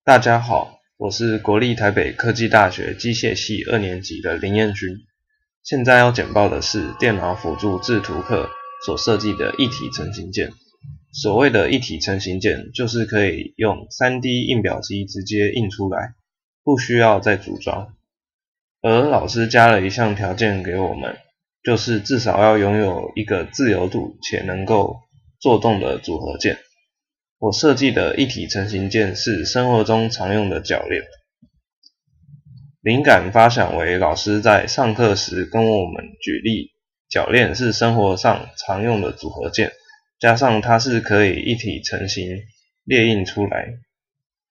大家好，我是国立台北科技大学机械系2年级的林彦勋。现在要简报的是电脑辅助制图课所设计的一体成型件。所谓的一体成型件，就是可以用 3D 印表机直接印出来，不需要再组装。而老师加了一项条件给我们，就是至少要拥有一个自由度且能够做动的组合件。我设计的一体成型件是生活中常用的铰链，灵感发想为老师在上课时跟我们举例，铰链是生活上常用的组合件，加上它是可以一体成型列印出来，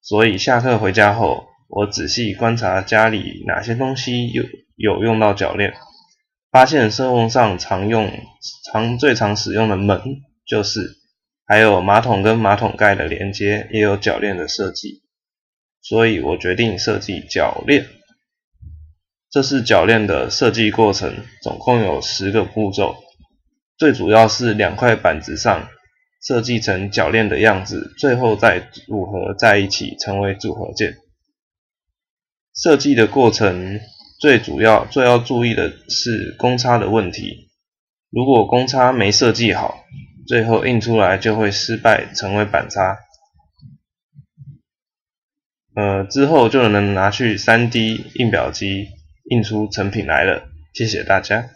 所以下课回家后，我仔细观察家里哪些东西有用到铰链，发现生活上最常使用的门就是，还有马桶跟马桶盖的连接也有铰链的设计，所以我决定设计铰链。这是铰链的设计过程，总共有10个步骤，最主要是2块板子上设计成铰链的样子，最后再组合在一起成为组合件。设计的过程最要注意的是公差的问题，如果公差没设计好，最后印出来就会失败成为板差，之后就能拿去 3D 印表机印出成品来了。谢谢大家。